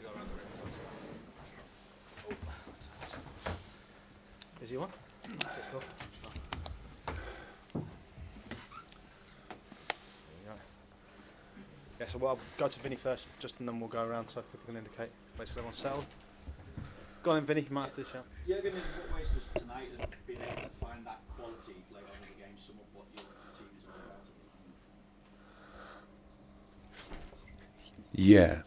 go around the rim. Is he on? Okay, cool. Yeah, so I'll go to Vinny first, just and then we'll go around so people can indicate. Basically, everyone's settled. Go on then, Vinny, you might have to shout. Jurgen, in what ways does tonight and being able to find that quality later on in the game sum up what your team is all about? Yeah.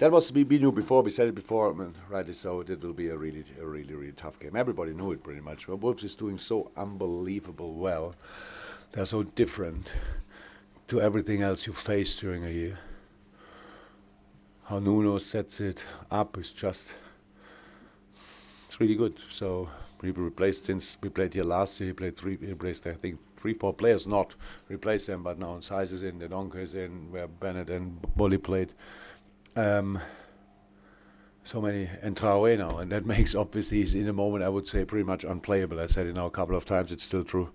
That was we knew before. We said it before, I mean, rightly so. It will be a really tough game. Everybody knew it pretty much. But Wolves is doing so unbelievable well. They're so different to everything else you face during a year. How Nuno sets it up is just, it's really good. So we replaced, since we played here last year, he replaced I think 3-4 players, not replace them, but now Size is in, the Donker is in, where Bennett and Bully played. So many, and Traoré now, and that makes, obviously he's in a moment I would say pretty much unplayable. I said it now a couple of times, it's still true.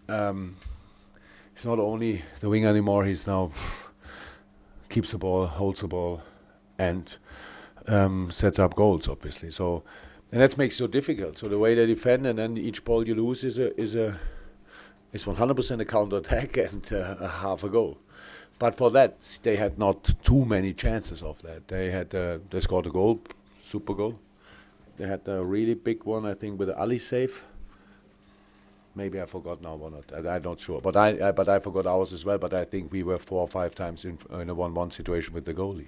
He's not only the wing anymore, he's now keeps the ball, holds the ball, and sets up goals, obviously. So, and that makes it so difficult. So the way they defend, and then each ball you lose is 100% a counter attack and a half a goal. But for that, they had not too many chances of that. They had they scored a goal, super goal. They had a really big one, I think, with the Ali save. Maybe I forgot now one. I'm not sure, but I forgot ours as well. But I think we were 4 or 5 times in a 1-1 situation with the goalie.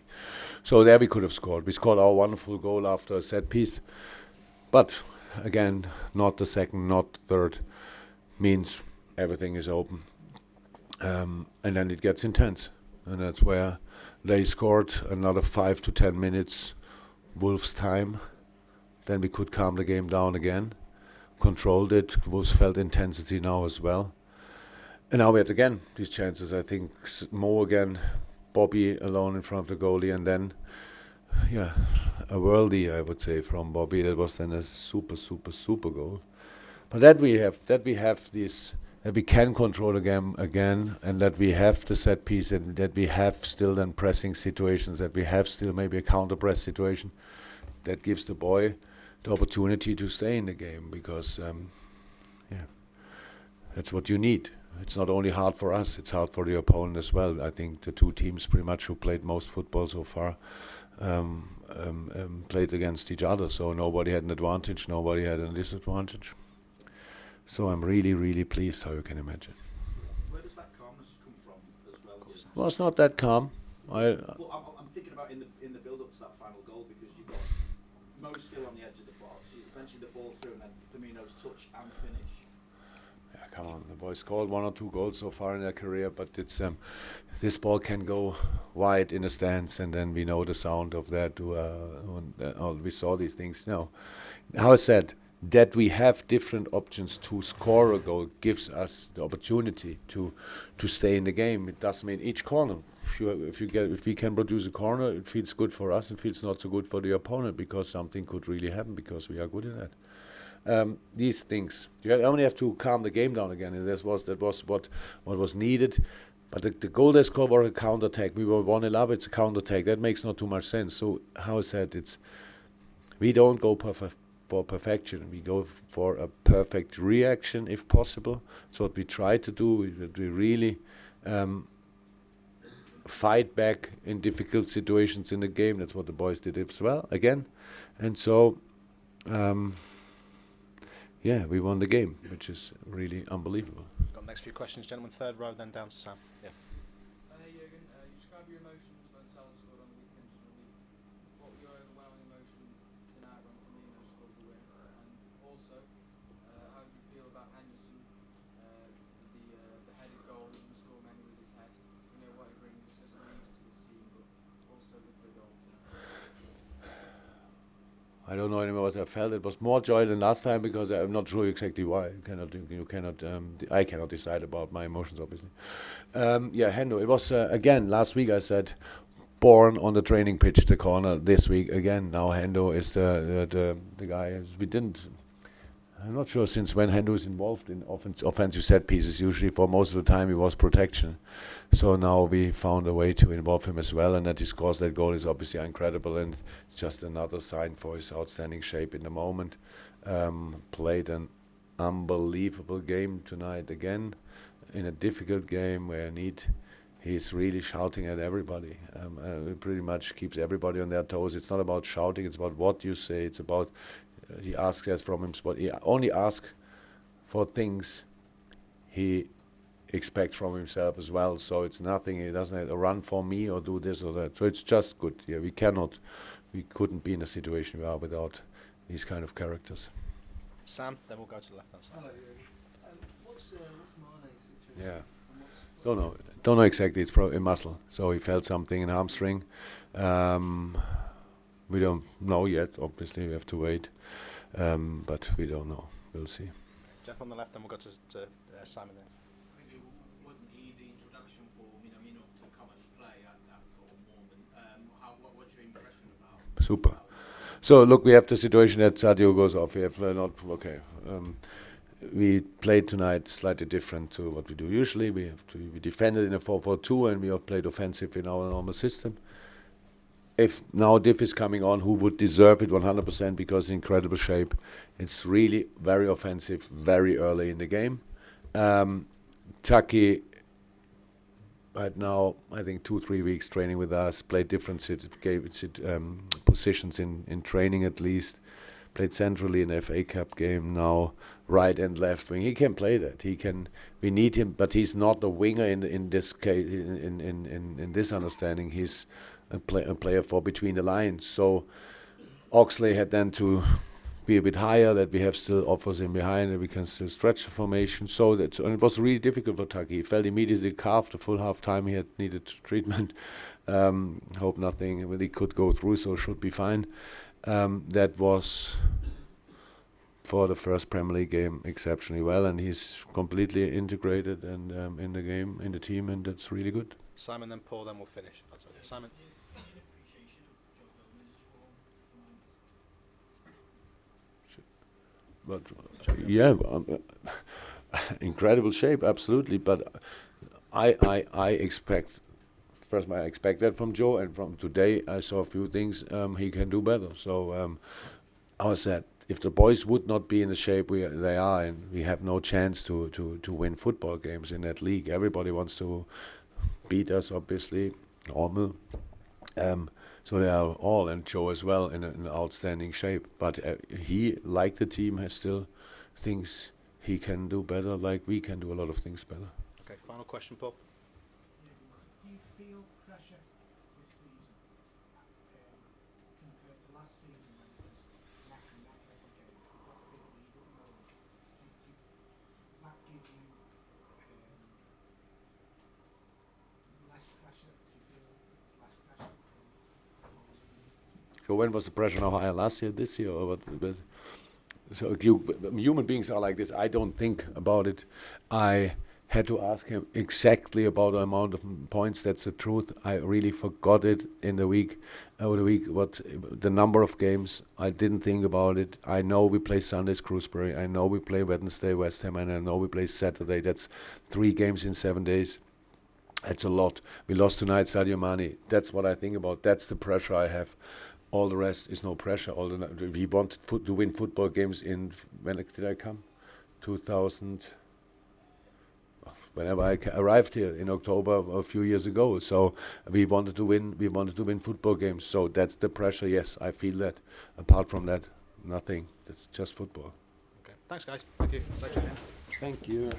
So there we could have scored. We scored our wonderful goal after a set piece, but again, not the second, not third. Means everything is open, and then it gets intense, and that's where they scored another 5 to 10 minutes, Wolves' time. Then we could calm the game down again. Controlled it. Wolves felt intensity now as well. And now we had again these chances. I think Mo again, Bobby alone in front of the goalie, and then, yeah, a worldie, I would say, from Bobby. That was then a super goal. But that we have this, that we can control the game again, and that we have the set piece, and that we have still then pressing situations, that we have still maybe a counter press situation, that gives the boy the opportunity to stay in the game, because that's what you need. It's not only hard for us, it's hard for the opponent as well. I think the two teams pretty much who played most football so far played against each other, so nobody had an advantage, nobody had a disadvantage. So I'm really pleased, how you can imagine. Where does that calmness come from as well? Well, it's not that calm. Well, I'm thinking about in the build-up to that final goal, because you've got Mo still on the edge of the box. You mentioned the ball through, and then Firmino's touch and finish. Yeah, come on, the boys scored 1 or 2 goals so far in their career, but it's this ball can go wide in the stands, and then we know the sound of that. We saw these things. No, how I said that we have different options to score a goal gives us the opportunity to stay in the game. It doesn't mean each corner. If we can produce a corner, it feels good for us. It feels not so good for the opponent, because something could really happen, because we are good in that. These things, you only have to calm the game down again, and that was what was needed. But the goal they scored was a counter attack. We were 1-0 up. It's a counter attack. That makes not too much sense. So how I said, we don't go for perfection. We go for a perfect reaction if possible. That's what we try to do. We really fight back in difficult situations in the game. That's what the boys did as well again. And so, we won the game, which is really unbelievable. Got the next few questions, gentlemen. Third row, then down to Sam. Yeah. Hey Jurgen, you describe your emotions when Salah scored on the weekend in the league. What were your overwhelming emotion tonight when Firmino scored the win? And also, how do you feel about Henderson, the headed goal, he can score many with his head. You know what he brings as a leader to this team, but also with the goal tonight. I don't know anymore what I felt. It was more joy than last time, because I'm not sure exactly why. I cannot decide about my emotions, obviously. Hendo. It was again last week. I said, born on the training pitch, the corner. This week again. Now Hendo is the guy. We didn't. I'm not sure since when Hendo is involved in offensive set pieces. Usually for most of the time he was protection. So now we found a way to involve him as well, and that he scores that goal is obviously incredible, and it's just another sign for his outstanding shape in the moment. Played an unbelievable game tonight again, in a difficult game where he's really shouting at everybody. It pretty much keeps everybody on their toes. It's not about shouting, it's about what you say, it's about he asks us from him, but he only asks for things he expects from himself as well. So it's nothing, he doesn't have to run for me or do this or that. So it's just good. Yeah, we couldn't be in a situation we are without these kind of characters. Sam, then we'll go to the left-hand side. Hello, Jurgen. What's Mane's situation? Yeah. Don't know exactly. It's probably a muscle. So he felt something in hamstring. We don't know yet. Obviously, we have to wait. But we don't know. We'll see. Jeff on the left, then we'll go to Simon there. I think it wasn't an easy introduction for Minamino to come and play at that sort of moment. What's your impression about? Super. So look, we have the situation that Sadio goes off. We have we played tonight slightly different to what we do usually. We defended in a 4-4-2 and we have played offensive in our normal system. If now Diff is coming on, who would deserve it 100% because in incredible shape. It's really very offensive, very early in the game. Taki right now, I think 2-3 weeks training with us, played different positions in training at least, played centrally in the FA Cup game now, right and left wing. He can play that. We need him, but he's not a winger in this case. In this understanding, he's a player for between the lines. So Oxley had then to be a bit higher, that we have still offers in behind, and we can still stretch the formation. So and it was really difficult for Taki. He felt immediately calf the full half time. He had needed treatment. Hope nothing really could go through, so should be fine. That was for the first Premier League game exceptionally well, and he's completely integrated and in the game, in the team, and that's really good. Simon, then Paul, then we'll finish. That's okay. Simon. But yeah, incredible shape, absolutely. But I expect that from Joe, and from today I saw a few things he can do better. So I said, if the boys would not be in the shape they are, and we have no chance to win football games in that league. Everybody wants to beat us, obviously, normal. So they are all, and Joe as well, in an outstanding shape. But he, like the team, has still things he can do better, like we can do a lot of things better. Okay, final question, Paul. Do you feel pressure this season compared to last season when it was neck and neck every game? You've got a big lead at the moment. Does that give you less pressure? Do you feel there's less pressure? So when was the pressure now higher, last year, this year, or what? So human beings are like this. I don't think about it. I had to ask him exactly about the amount of points. That's the truth. I really forgot it in the week. What the number of games? I didn't think about it. I know we play Sundays, Shrewsbury. I know we play Wednesday, West Ham, and I know we play Saturday. That's 3 games in 7 days. That's a lot. We lost tonight, Sadio Mane. That's what I think about. That's the pressure I have. All the rest is no pressure. We wanted to win football games in, when did I come? 2000. Whenever I arrived here in October a few years ago. So we wanted to win. We wanted to win football games. So that's the pressure. Yes, I feel that. Apart from that, nothing. That's just football. Okay. Thanks, guys. Thank you. Thank you.